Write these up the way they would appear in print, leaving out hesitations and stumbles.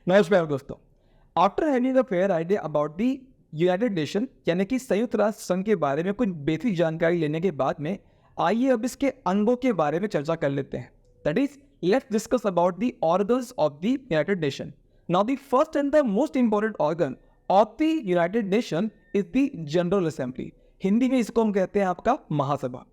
नमस्कार दोस्तों। After having a fair idea about the United nation यानी कि संयुक्त राष्ट्र संघ के बारे में कुछ बेसिक जानकारी लेने के बाद में आइए अब इसके अंगों के बारे में चर्चा कर लेते हैं। That is let's discuss about the organs of the United nation. Now the first and the most important organ of the United nation is the general assembly. Hindi में इसको हम कहते हैं आपका महासभा।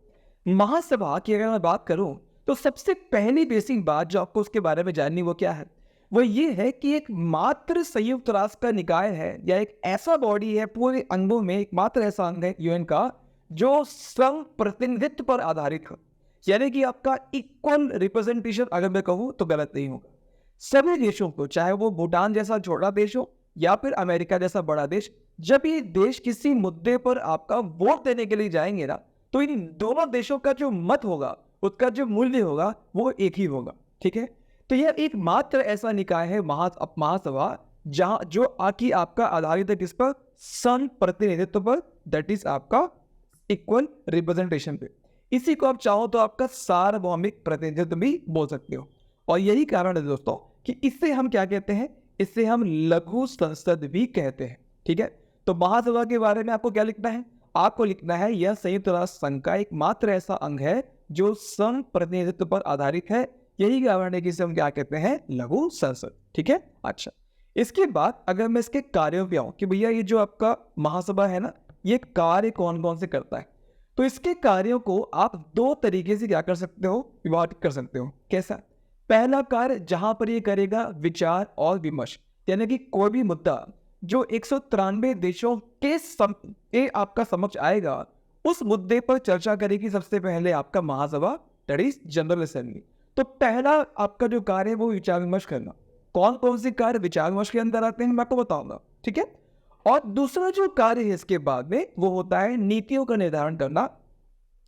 महासभा की अगर मैं बात करूं तो सबसे पहली बेसिक बात जो आपको उसके बारे में जाननी वो क्या है, वो ये है कि एक मात्र संयुक्त राष्ट्र का निकाय है या एक ऐसा बॉडी है पूरे अंगों में एक मात्र ऐसा अंग है यूएन का जो सम प्रतिनिधित्व पर आधारित हो, यानी कि आपका इक्वल रिप्रेजेंटेशन अगर मैं कहूँ तो गलत नहीं होगा। सभी देशों को, चाहे वो भूटान जैसा छोटा देश हो या फिर अमेरिका जैसा बड़ा देश, जब ये देश किसी मुद्दे पर आपका वोट देने के लिए जाएंगे ना, तो इन दोनों देशों का जो मत होगा, उसका जो मूल्य होगा वो एक ही होगा। ठीक है, तो यह एक मात्र ऐसा निकाय है महासभा जहां जो आकी आपका आधारित है किस पर, सम प्रतिनिधित्व पर, दैट इज आपका इक्वल रिप्रेजेंटेशन पे। इसी को आप चाहो तो आपका सार्वभौमिक प्रतिनिधित्व भी बोल सकते हो। और यही कारण है दोस्तों कि इससे हम क्या कहते हैं, इससे हम लघु संसद भी कहते हैं। ठीक है, तो महासभा के बारे में आपको क्या लिखना है, आपको लिखना है यह संयुक्त राष्ट्र संघ का एक मात्र ऐसा अंग है जो सम प्रतिनिधित्व पर आधारित है। यही कारण है कि इसे हम क्या कहते हैं, लघु संसद। ठीक है, अच्छा, इसके बाद अगर मैं इसके कार्यों पे आऊं कि भैया ये जो आपका महासभा है ना, ये कार्य कौन कौन से करता है, तो इसके कार्यों को आप दो तरीके से क्या कर सकते हो, विभाजित कर सकते हो। कैसा? पहला कार्य जहां पर ये करेगा विचार और विमर्श, यानी कि कोई भी मुद्दा जो 193 देशों के आपका समक्ष आएगा, उस मुद्दे पर चर्चा करेगी सबसे पहले आपका महासभा, दैट इज जनरल असेंबली। तो पहला आपका जो कार्य है वो विचार विमर्श करना। कौन कौन से कार्य विचार विमर्श के अंदर आते हैं मैं आपको बताऊंगा। ठीक है, और दूसरा जो कार्य है इसके बाद में वो होता है नीतियों का निर्धारण करना,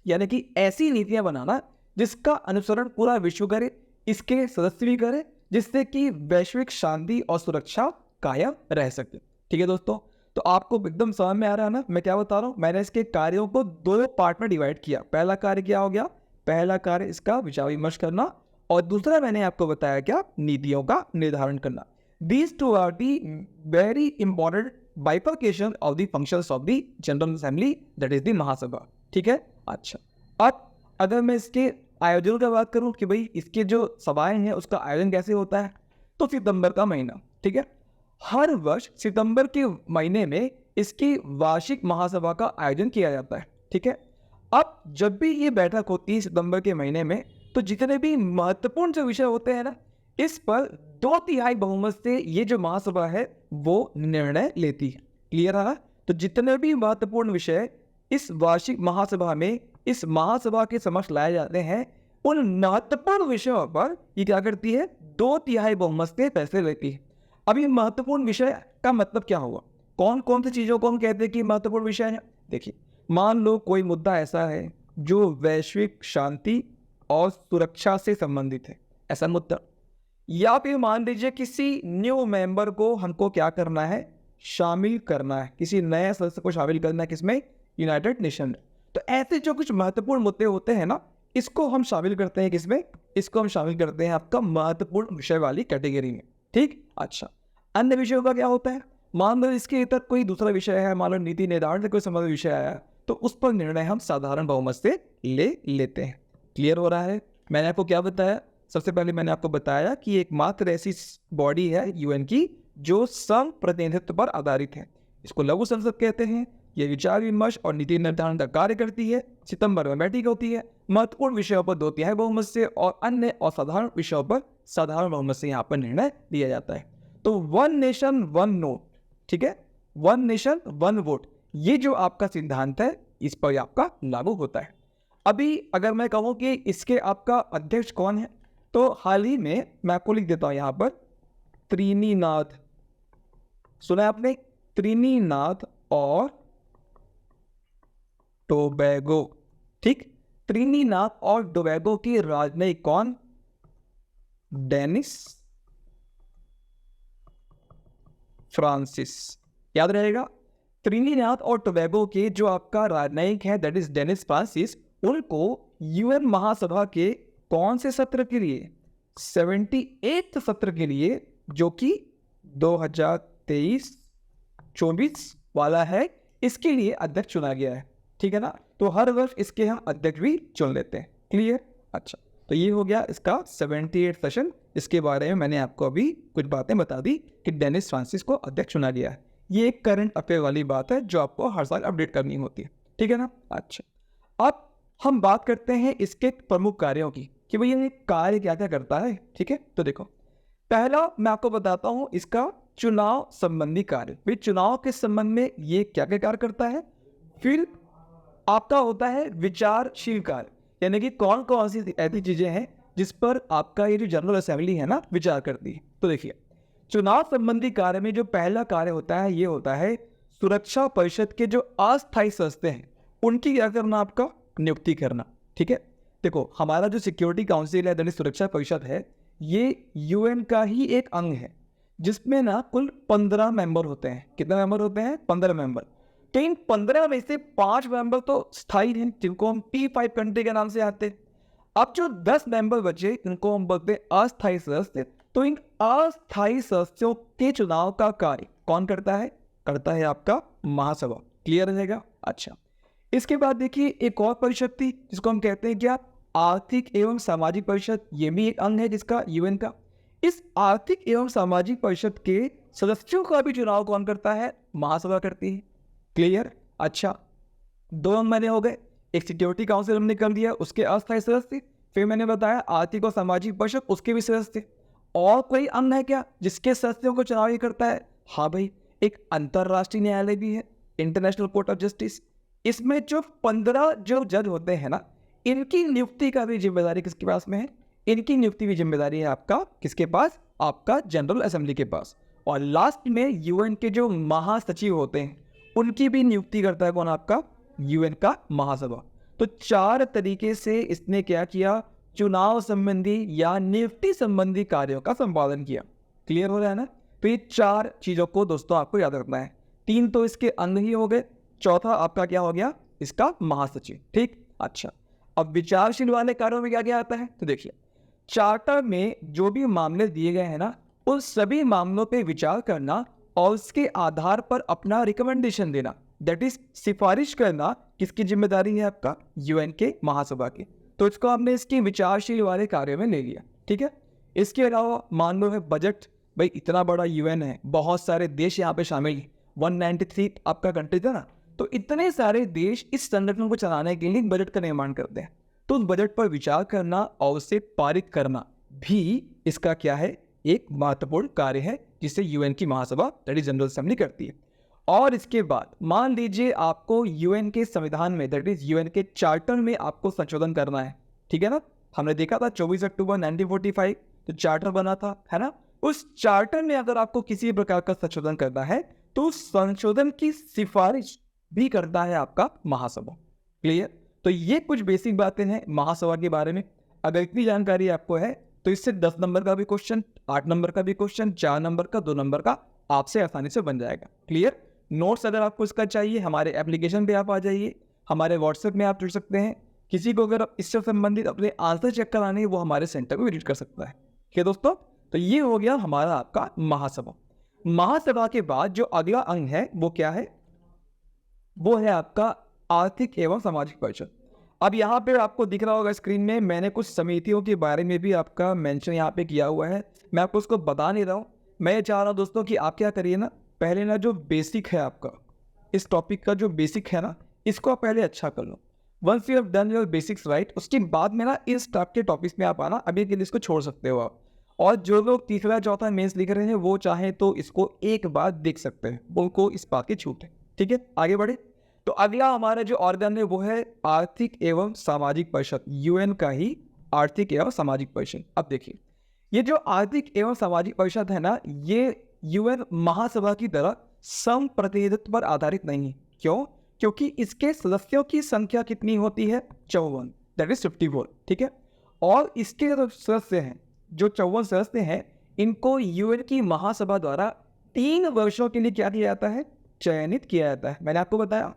यानी कि ऐसी नीतियां बनाना जिसका अनुसरण पूरा विश्व करे, इसके सदस्य भी करे, जिससे कि वैश्विक शांति और सुरक्षा कायम रह सके। ठीक है दोस्तों, तो आपको एकदम समझ में आ रहा है ना मैं क्या बता रहा हूं। मैंने इसके कार्यों को दो पार्ट में डिवाइड किया। पहला कार्य क्या हो गया, पहला कार्य इसका विचार विमर्श करना, और दूसरा मैंने आपको बताया क्या, नीतियों का निर्धारण करना। These two are the very important bifurcation of the functions of the general assembly, that is the महासभा। ठीक है, अच्छा, अब अगर मैं इसके आयोजन की बात करूं कि भाई इसके जो सभाएं हैं उसका आयोजन कैसे होता है, तो सितंबर का महीना, ठीक है, हर वर्ष सितंबर के महीने में इसकी वार्षिक महासभा का आयोजन किया जाता है। ठीक है, अब जब भी ये बैठक होती है सितंबर के महीने में, तो जितने भी महत्वपूर्ण जो विषय होते हैं ना, इस पर 2/3 बहुमत से ये जो महासभा है वो निर्णय लेती है। क्लियर है? तो जितने भी महत्वपूर्ण विषय इस वार्षिक महासभा में इस महासभा के समक्ष लाए जाते हैं, उन महत्वपूर्ण विषयों पर ये क्या करती है, 2/3 बहुमत से फैसले लेती है। अभी महत्वपूर्ण विषय का मतलब क्या होगा, कौन कौन सी चीजों को हम कहते हैं कि महत्वपूर्ण विषय है। देखिए, मान लो कोई मुद्दा ऐसा है जो वैश्विक शांति और सुरक्षा से संबंधित है, ऐसा मुद्दा, या फिर मान लीजिए किसी न्यू मेंबर को हमको क्या करना है, शामिल करना है, किसी नए सदस्य को शामिल करना है किसमें, यूनाइटेड नेशन में। तो ऐसे जो कुछ महत्वपूर्ण मुद्दे होते हैं ना, इसको हम शामिल करते हैं किसमें, इसको हम शामिल करते हैं आपका महत्वपूर्ण विषय वाली कैटेगरी में। ठीक, अच्छा, अन्य विषयों का क्या होता है, मान लो इसके इतर कोई दूसरा विषय है, मान लो नीति निर्धारण से कोई संबंधित विषय आया, तो उस पर निर्णय हम साधारण बहुमत से ले लेते हैं। क्लियर हो रहा है? मैंने आपको क्या बताया, सबसे पहले मैंने आपको बताया कि एक मात्र ऐसी बॉडी है यूएन की जो सम प्रतिनिधित्व पर आधारित है, इसको लघु संसद कहते हैं। यह विचार विमर्श और नीति निर्धारण का कार्य करती है, सितंबर में बैठक होती है, महत्वपूर्ण विषयों पर 2/3 बहुमत से और अन्य असाधारण विषयों पर साधारण बहुमत से यहाँ पर निर्णय लिया जाता है। तो वन नेशन वन नोट, ठीक है, वन नेशन वन वोट, ये जो आपका सिद्धांत है इस पर आपका लागू होता है। अभी अगर मैं कहूँ कि इसके आपका अध्यक्ष कौन है, तो हाल ही में मैं आपको लिख देता हूं यहां पर, त्रिनीनाद, सुना आपने, त्रिनीनाद और टोबैगो। ठीक, त्रिनीनाद और टोबैगो की राजनयिक कौन, डेनिस फ्रांसिस, याद रहेगा। त्रिनीदाद और टोबैगो के जो आपका राजनयिक है दैट इज डेनिस फ्रांसिस, उनको यूएन महासभा के कौन से सत्र के लिए, 78 सत्र के लिए, जो कि 2023-24 वाला है, इसके लिए अध्यक्ष चुना गया है। ठीक है ना, तो हर वर्ष इसके हम अध्यक्ष भी चुन लेते हैं। क्लियर? अच्छा, तो ये हो गया इसका 78 सेशन। इसके बारे में मैंने आपको अभी कुछ बातें बता दी कि डेनिस फ्रांसिस को अध्यक्ष चुना गया है। ये एक करंट अफेयर वाली बात है जो आपको हर साल अपडेट करनी होती है। ठीक है ना? अच्छा, अब हम बात करते हैं इसके प्रमुख कार्यों की कि भैया ये कार्य क्या क्या करता है। ठीक है, तो देखो, पहला मैं आपको बताता हूं इसका चुनाव संबंधी कार्य। भाई चुनाव के संबंध में ये क्या क्या कार्य करता है। फिर आपका होता है विचारशील कार्य, यानी कि कौन कौन सी ऐसी चीजें हैं जिस पर आपका ये जो जनरल असेंबली है ना विचार करती है। तो देखिए, चुनाव संबंधी कार्य में जो पहला कार्य होता है ये होता है सुरक्षा परिषद के जो अस्थायी सदस्य हैं उनकी क्या करना, आपका नियुक्ति करना। ठीक है, देखो हमारा जो सिक्योरिटी काउंसिल है, दैट सुरक्षा परिषद है, ये यूएन का ही एक अंग है जिसमें ना कुल 15 मेंबर होते हैं। कितने मेंबर होते हैं? 15 मेंबर। तो इन 15 में से 5 मेंबर तो स्थायी हैं जिनको हम P5 कंट्री के नाम से आते हैं। अब जो 10 मेंबर बचे इनको हम बोलते हैं अस्थायी सदस्य। तो इन अस्थायी सदस्यों के चुनाव का कार्य कौन करता है? करता है आपका महासभा। क्लियर रहेगा? अच्छा, इसके बाद देखिए एक और परिषद थी जिसको हम कहते हैं क्या, आर्थिक एवं सामाजिक परिषद। ये भी एक अंग है जिसका यूएन का। इस आर्थिक एवं सामाजिक परिषद के सदस्यों का भी चुनाव कौन करता है? महासभा करती है। क्लियर? अच्छा, 2 अंग मैंने हो गए, एक सिक्योरिटी काउंसिल हमने कर दिया उसके अस्थायी सदस्य, फिर मैंने बताया आर्थिक और सामाजिक परिषद उसके भी सदस्य। और कोई अंग है क्या जिसके सदस्यों को चुनाव ही करता है? हाँ भाई, एक अंतरराष्ट्रीय न्यायालय भी है, इंटरनेशनल कोर्ट ऑफ जस्टिस। इसमें जो 15 जो जज होते हैं ना, इनकी नियुक्ति का भी जिम्मेदारी किसके पास में है? इनकी नियुक्ति भी जिम्मेदारी है आपका किसके पास? आपका जनरल असेंबली के पास। और लास्ट में यूएन के जो महासचिव होते हैं उनकी भी नियुक्ति करता है कौन? आपका यूएन का महासभा। तो 4 तरीके से इसने क्या किया? चुनाव संबंधी या नियुक्ति संबंधी कार्यों का संपादन किया। क्लियर हो रहा है ना? तो ये 4 चीजों को दोस्तों आपको याद रखना है। 3 तो इसके अंग ही हो गए, चौथा आपका क्या हो गया? इसका महासचिव। ठीक, अच्छा, अब विचारशील वाले कार्यों में क्या क्या आता है? तो देखिए, चार्टर में जो भी मामले दिए गए हैं ना, उन सभी मामलों पे विचार करना और उसके आधार पर अपना रिकमेंडेशन देना, दैट इज सिफारिश करना, किसकी जिम्मेदारी है? आपका यूएन के महासभा की। तो इसको हमने इसके विचारशील वाले कार्यों में ले लिया। ठीक है, इसके अलावा मान लो है बजट। भाई इतना बड़ा यूएन है, बहुत सारे देश यहाँ पे शामिल हैं, 193 आपका कंट्री था ना, तो इतने सारे देश इस संगठन को चलाने के लिए बजट का निर्माण करते हैं। तो उस बजट पर विचार करना और उसे पारित करना भी इसका क्या है? एक महत्वपूर्ण कार्य है जिसे यूएन की महासभा दैट इज जनरल असेंबली करती है। और इसके बाद मान लीजिए आपको यूएन के संविधान में दैट इज यूएन के चार्टर में आपको संशोधन करना है। ठीक है ना, हमने देखा था 24 अक्टूबर 1945 तो चार्टर बना था, है ना। उस चार्टर में अगर आपको किसी प्रकार का संशोधन करना है तो संशोधन की सिफारिश भी करता है आपका महासभा। क्लियर? तो ये कुछ बेसिक बातें हैं महासभा के बारे में। अगर इतनी जानकारी आपको है तो इससे 10 नंबर का भी क्वेश्चन, 8 नंबर का भी क्वेश्चन, 4 नंबर का, 2 नंबर का आपसे आसानी से बन जाएगा। क्लियर? नोट्स अगर आपको इसका चाहिए हमारे एप्लीकेशन पे आप आ जाइए, हमारे व्हाट्सएप में आप जुड़ सकते हैं। किसी को अगर इससे संबंधित अपने आंसर चेक कराने वो हमारे सेंटर को विजिट कर सकता है। ठीक है दोस्तों, तो ये हो गया हमारा आपका महासभा। महासभा के बाद जो अगला अंग है वो क्या है? वो है आपका आर्थिक एवं सामाजिक परिषद। अब यहाँ पे आपको दिख रहा होगा स्क्रीन में, मैंने कुछ समितियों के बारे में भी आपका मेंशन यहाँ पे किया हुआ है। मैं आपको उसको बता नहीं रहा हूँ। मैं ये चाह रहा हूँ दोस्तों कि आप क्या करिए ना, पहले ना जो बेसिक है आपका इस टॉपिक का जो बेसिक है ना, इसको आप पहले अच्छा कर लो। Once you have done your basics right, उसके बाद में ना इस टाइप के टॉपिक्स में आप आना, अभी के लिए इसको छोड़ सकते हो आप। और जो लोग तीसरा चौथा मेंस लिख रहे हैं वो चाहे तो इसको एक बार देख सकते हैं, उनको इस बात की छूट है। ठीक है, आगे बढ़े। तो अगला हमारा जो ऑर्गन है वो है आर्थिक एवं सामाजिक परिषद, यूएन का ही आर्थिक एवं सामाजिक परिषद। अब देखिए, ये जो आर्थिक एवं सामाजिक परिषद है ना, ये यूएन महासभा की तरह सम प्रतिनिधित्व पर आधारित नहीं है। क्यों? क्योंकि इसके सदस्यों की संख्या कितनी होती है? 54, दैट इज 54। ठीक है, और इसके जो सदस्य हैं, जो 54 सदस्य हैं, इनको यूएन की महासभा द्वारा 3 वर्षों के लिए क्या किया जाता है? चयनित किया जाता है। मैंने आपको बताया।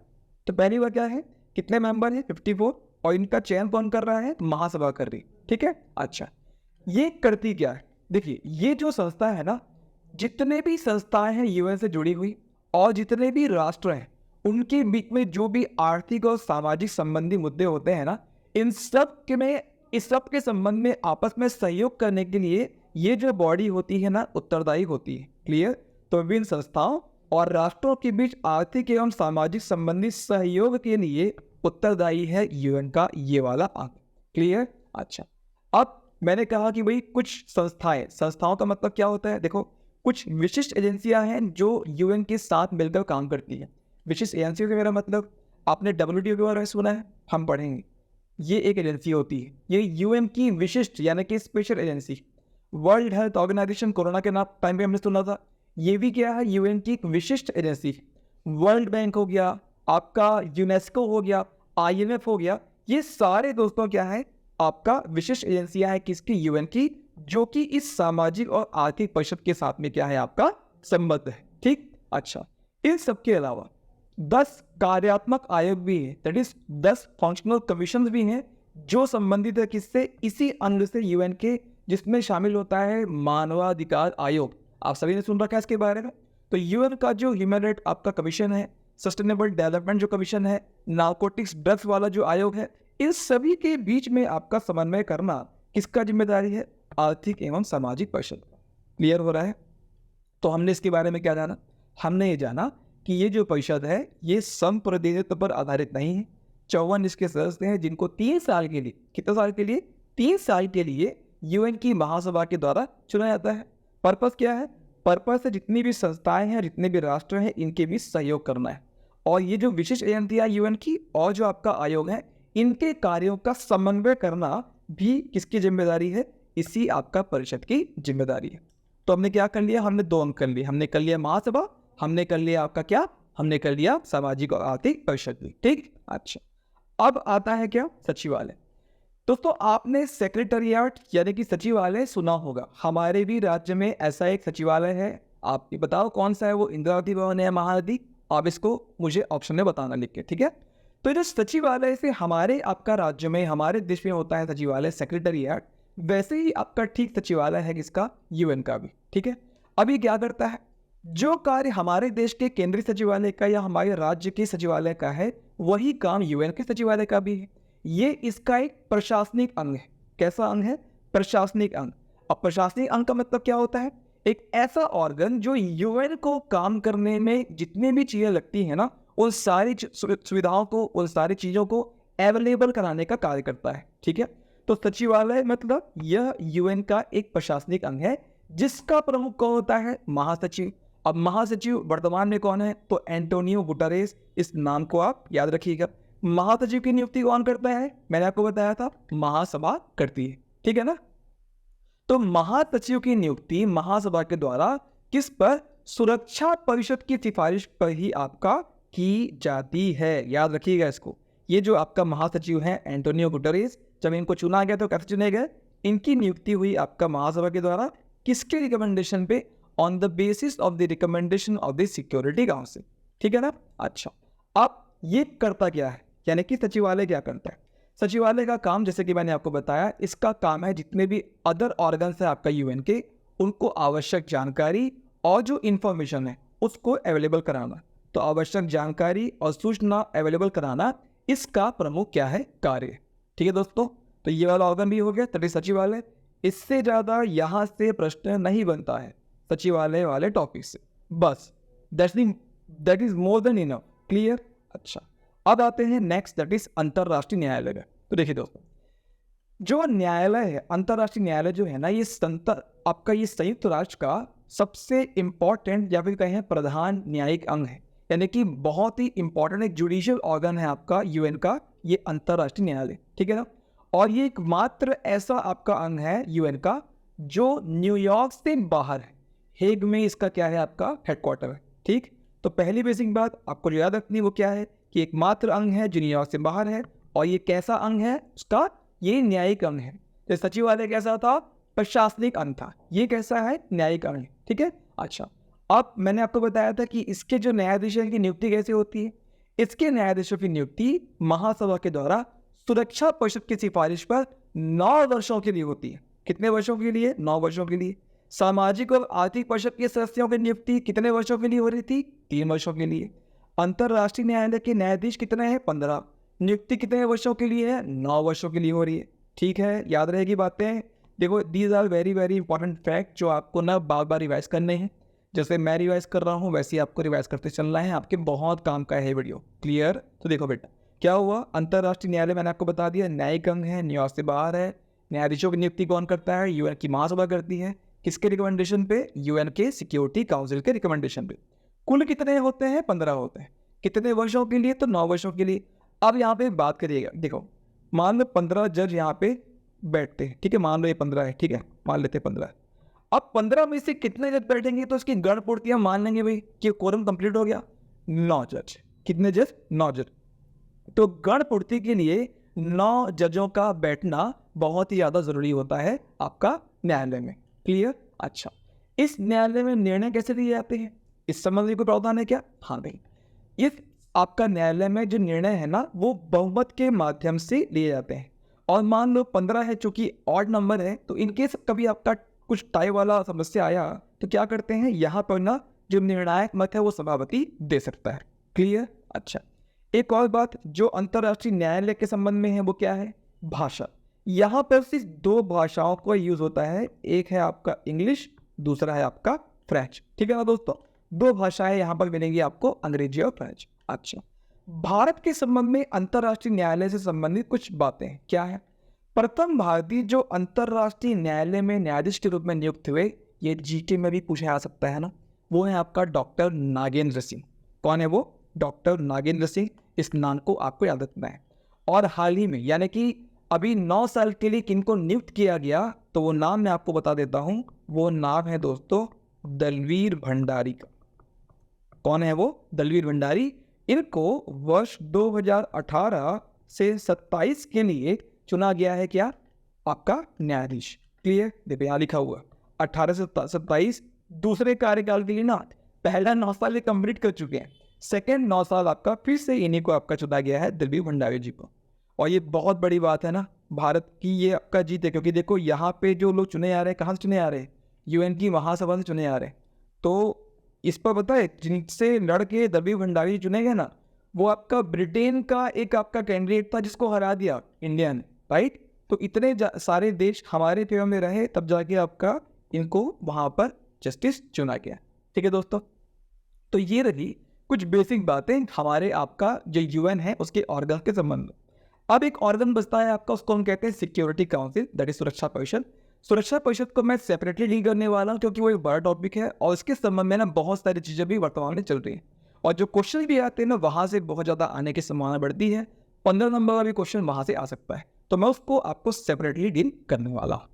तो पहली बार क्या है, कितने मेंबर हैं? 54, और इनका चयन कौन कर रहा है? महासभा कर रही। ठीक है, अच्छा, ये करती क्या है? देखिए, ये जो संस्था है ना, जितने भी संस्थाएं हैं यूएन से जुड़ी हुई और जितने भी राष्ट्र हैं उनके बीच में जो भी आर्थिक और सामाजिक संबंधी मुद्दे होते हैं ना, इन सब के में इस सब के संबंध में आपस में सहयोग करने के लिए ये जो बॉडी होती है ना, उत्तरदायी होती है। क्लियर? तो विभिन्न संस्थाओं और राष्ट्रों के बीच आर्थिक एवं सामाजिक संबंधी सहयोग के लिए उत्तरदायी है यूएन का ये वाला अंग। क्लियर? अच्छा, अब मैंने कहा कि भाई कुछ संस्थाओं का मतलब क्या होता है? देखो, कुछ विशिष्ट एजेंसियां हैं जो यूएन के साथ मिलकर काम करती हैं। विशिष्ट एजेंसियों से मेरा मतलब, आपने डब्ल्यूटीओ के बारे में सुना है? हम पढ़ेंगे। ये एक एजेंसी होती है, ये यूएन की विशिष्ट यानी कि special agency. World Health Organization corona के नाम टाइम पे हमने सुना था, ये भी क्या है? यूएन की एक विशिष्ट एजेंसी। वर्ल्ड बैंक हो गया, आपका यूनेस्को हो गया, आईएमएफ हो गया, ये सारे दोस्तों क्या है? आपका विशिष्ट एजेंसियां हैं किसकी? यूएन की, जो कि इस सामाजिक और आर्थिक परिषद के साथ में क्या है? आपका संबद्ध है। ठीक? अच्छा, इन सब के अलावा 10 कार्यात्मक आयोग भी हैं, दैट इज 10 फंक्शनल कमीशन भी हैं जो संबंधित है किससे? इसी अंग से यूएन के, जिसमें शामिल होता है मानवाधिकार आयोग। आप सभी ने सुन रखा है इसके बारे में। तो यूएन का जो ह्यूमन राइट आपका कमीशन है, सस्टेनेबल डेवलपमेंट जो कमीशन है, नार्कोटिक्स ड्रग्स वाला जो आयोग है, इन सभी के बीच में आपका समन्वय करना किसका जिम्मेदारी है? आर्थिक एवं सामाजिक परिषद। क्लियर हो रहा है? तो हमने इसके बारे में क्या जाना? हमने ये जाना कि ये जो परिषद है ये संप्रतिनिधित्व पर आधारित नहीं है। 54 इसके सदस्य हैं जिनको 3 साल के लिए, कितने साल के लिए? 3 साल के लिए यूएन की महासभा के द्वारा चुना जाता है। पर्पस क्या है? पर्पस है जितनी भी संस्थाएं हैं, जितने भी राष्ट्र हैं, इनके बीच सहयोग करना है। और ये जो विशिष्ट एजेंसियां यूएन की और जो आपका आयोग है, इनके कार्यों का समन्वय करना भी किसकी जिम्मेदारी है? इसी आपका परिषद की जिम्मेदारी है। तो हमने क्या कर लिया? हमने 2 अंक कर लिए। हमने कर लिया महासभा, हमने कर लिया आपका क्या? हमने कर लिया सामाजिक और आर्थिक परिषद भी। ठीक? अच्छा, अब आता है क्या? सचिवालय। दोस्तों, आपने सेक्रेटरिएट यानी कि सचिवालय सुना होगा। हमारे भी राज्य में ऐसा एक सचिवालय है। आप ये बताओ कौन सा है वो? इंद्रावती भवन है, महानदी? आप इसको मुझे ऑप्शन में बताना लिख के, ठीक है? तो जो सचिवालय से हमारे आपका राज्य में, हमारे देश में होता है सचिवालय, सेक्रेटरिएट, वैसे ही आपका ठीक सचिवालय है किसका? यूएन का भी। ठीक है? अब ये क्या करता है? जो कार्य हमारे देश के केंद्रीय सचिवालय का या हमारे राज्य के सचिवालय का है, वही काम यूएन के सचिवालय का भी है। ये इसका एक प्रशासनिक अंग है। कैसा अंग है? प्रशासनिक अंग। अब प्रशासनिक अंग का मतलब क्या होता है? एक ऐसा ऑर्गन जो यूएन को काम करने में जितनी भी चीजें लगती है ना, उन सारी सुविधाओं को, उन सारी चीजों को अवेलेबल कराने का कार्य करता है। ठीक है? तो सचिवालय मतलब यह यूएन का एक प्रशासनिक अंग है जिसका प्रमुख कौन होता है? महासचिव। अब महासचिव वर्तमान में कौन है? तो एंटोनियो गुटेरेस, इस नाम को आप याद रखिएगा। महासचिव की नियुक्ति कौन करता है? मैंने आपको बताया था, महासभा करती है। ठीक है ना? तो महासचिव की नियुक्ति महासभा के द्वारा किस पर? सुरक्षा परिषद की सिफारिश पर ही आपका की जाती है। याद रखिएगा इसको। ये जो आपका महासचिव है एंटोनियो गुटेरेस, जब इनको चुना गया तो कैसे चुने गए? इनकी नियुक्ति हुई आपका महासभा के द्वारा। किसके रिकमेंडेशन पे? On the basis of the recommendation of the security council. ठीक है ना? अच्छा, अब ये करता क्या है? यानी कि सचिवालय क्या करता है? सचिवालय का काम, जैसे कि मैंने आपको बताया, इसका काम है जितने भी अदर ऑर्गन्स है आपका यूएन के, उनको आवश्यक जानकारी और जो इंफॉर्मेशन है उसको अवेलेबल कराना। तो आवश्यक जानकारी और सूचना अवेलेबल कराना इसका प्रमुख क्या है? कार्य। ठीक है दोस्तों? तो ये वाला ऑर्गन भी हो गया, तभी सचिवालय। इससे ज्यादा यहां से प्रश्न नहीं बनता है सचिवालय वाले टॉपिक से। बस that is more than enough. Clear? अच्छा, अब आते हैं नेक्स्ट, दैट इज अंतरराष्ट्रीय न्यायालय। तो देखिए दोस्तों, जो न्यायालय है, अंतरराष्ट्रीय न्यायालय जो है ना, ये आपका ये संयुक्त राष्ट्र का सबसे इंपॉर्टेंट या फिर कहें प्रधान न्यायिक अंग है। यानी कि बहुत ही इंपॉर्टेंट एक जुडिशियल ऑर्गन है आपका यूएन का ये अंतरराष्ट्रीय न्यायालय। ठीक है ना? और ये एकमात्र ऐसा आपका अंग है यूएन का जो न्यूयॉर्क से बाहर है। हेग में इसका क्या है? आपका हेडक्वार्टर है। ठीक? तो पहली बेसिक बात आपको जो याद रखनी है वो क्या है? कि एकमात्र अंग है जो न्यूयॉर्क से बाहर है। और ये कैसा अंग है? उसका ये न्यायिक अंग है। तो सचिवालय कैसा था? प्रशासनिक अंग था। ये कैसा है? न्यायिक अंग है। ठीक है? अच्छा, अब मैंने आपको बताया था कि इसके जो न्यायाधीशों की नियुक्ति कैसे होती है। इसके न्यायाधीशों की नियुक्ति महासभा के द्वारा सुरक्षा परिषद की सिफारिश पर 9 वर्षों के लिए होती है। कितने वर्षों के लिए? 9 वर्षों के लिए। सामाजिक और आर्थिक परिषद के सदस्यों की नियुक्ति कितने वर्षों के लिए हो रही थी? 3 वर्षों के लिए। अंतर्राष्ट्रीय न्यायालय के न्यायाधीश कितने हैं? 15। नियुक्ति कितने वर्षों के लिए है? 9 वर्षों के लिए हो रही है। ठीक है, याद रहेगी बातें। देखो, these are very very important fact जो आपको ना बार बार रिवाइज करने हैं। जैसे मैं रिवाइज कर रहा हूँ वैसे ही आपको रिवाइज करते चलना है, आपके बहुत काम का है वीडियो। क्लियर? तो देखो बेटा, क्या हुआ? अंतर्राष्ट्रीय न्यायालय मैंने आपको बता दिया न्यायिक अंग है, न्याय से बाहर है। न्यायाधीशों की नियुक्ति कौन करता है? यूएन की महासभा करती है। किसके रिकमेंडेशन पे? यूएन के सिक्योरिटी काउंसिल के रिकमेंडेशन पे। कुल कितने होते हैं? 15 होते हैं। कितने वर्षों के लिए? तो 9 वर्षों के लिए। अब यहाँ पे बात करिएगा, देखो मान लो 15 जज यहाँ पे बैठते हैं, ठीक है, मान लो ये 15 है, ठीक है, मान लेते हैं 15। अब 15 में से कितने जज बैठेंगे तो इसकी गण पूर्तियां मान लेंगे भाई कि कोरम कंप्लीट हो गया। 9 जज। कितने जज? 9 जज। तो गण पूर्ति के लिए 9 जजों का बैठना बहुत ही ज्यादा जरूरी होता है आपका न्यायालय में। क्लियर? अच्छा, इस न्यायालय में निर्णय कैसे दिए जाते हैं? इस संबंध में कोई प्रावधान है क्या? हाँ भाई, इस आपका न्यायालय में जो निर्णय है ना वो बहुमत के माध्यम से लिए जाते हैं। और मान लो 15 है, चूंकि ऑड नंबर है, तो इनकेस कभी आपका कुछ टाई वाला समस्या आया तो क्या करते हैं, यहाँ पर ना जो निर्णायक मत है वो सभापति दे सकता है। क्लियर? अच्छा, एक और बात जो अंतर्राष्ट्रीय न्यायालय के संबंध में है वो क्या है? भाषा। यहाँ पर सिर्फ 2 भाषाओं का यूज होता है, एक है आपका इंग्लिश, दूसरा है आपका फ्रेंच। ठीक है ना दोस्तों, 2 भाषाएं यहाँ पर मिलेंगी आपको, अंग्रेजी और फ्रेंच। अच्छा, भारत के संबंध में अंतर्राष्ट्रीय न्यायालय से संबंधित कुछ बातें क्या है? प्रथम भारतीय जो अंतर्राष्ट्रीय न्यायालय में न्यायाधीश के रूप में नियुक्त हुए, ये जीके में भी पूछा जा सकता है ना, वो है आपका डॉक्टर नागेंद्र सिंह। कौन है वो? डॉक्टर नागेंद्र सिंह। इस नाम को आपको याद रखना है। और हाल ही में यानी कि अभी 9 साल के लिए किनको नियुक्त किया गया तो वो नाम मैं आपको बता देता हूं, वो नाम है दोस्तों दलवीर भंडारी का। कौन है वो? दलवीर भंडारी। इनको वर्ष 2018 से 27 के लिए चुना गया है क्या? आपका न्यायाधीश। क्लियर? देखो यहाँ लिखा हुआ 18 से 27 दूसरे कार्यकाल के लिए ना, पहला 9 साल कंप्लीट कर चुके हैं, सेकेंड 9 साल आपका फिर से इन्हीं को आपका चुना गया है, दलवीर भंडारी जी को। और ये बहुत बड़ी बात है ना भारत की, ये आपका जीत है, क्योंकि देखो यहाँ पे जो लोग चुने आ रहे हैं कहाँ से चुने आ रहे हैं? यूएन की महासभा से चुने आ रहे हैं। तो इस पर पता है जिनसे लड़के दलवीर भंडारी चुने गए ना, वो आपका ब्रिटेन का एक आपका कैंडिडेट था जिसको हरा दिया इंडिया ने, राइट? तो इतने सारे देश हमारे फेवर में रहे तब जाके आपका इनको वहां पर जस्टिस चुना गया। ठीक है दोस्तों, तो ये रही कुछ बेसिक बातें हमारे आपका जो यूएन है उसके ऑर्गन के संबंध में। अब एक ऑर्गन बचता है आपका, उसको हम कहते हैं सिक्योरिटी काउंसिल, दैट इज सुरक्षा परिषद। सुरक्षा परिषद को मैं सेपरेटली डील करने वाला हूँ क्योंकि वो एक बड़ा टॉपिक है और इसके संबंध में ना बहुत सारी चीज़ें भी वर्तमान में चल रही हैं और जो क्वेश्चन भी आते हैं ना वहाँ से बहुत ज़्यादा आने की संभावना बढ़ती है। 15 नंबर का भी क्वेश्चन वहाँ से आ सकता है, तो मैं उसको आपको सेपरेटली डील करने वाला हूँ।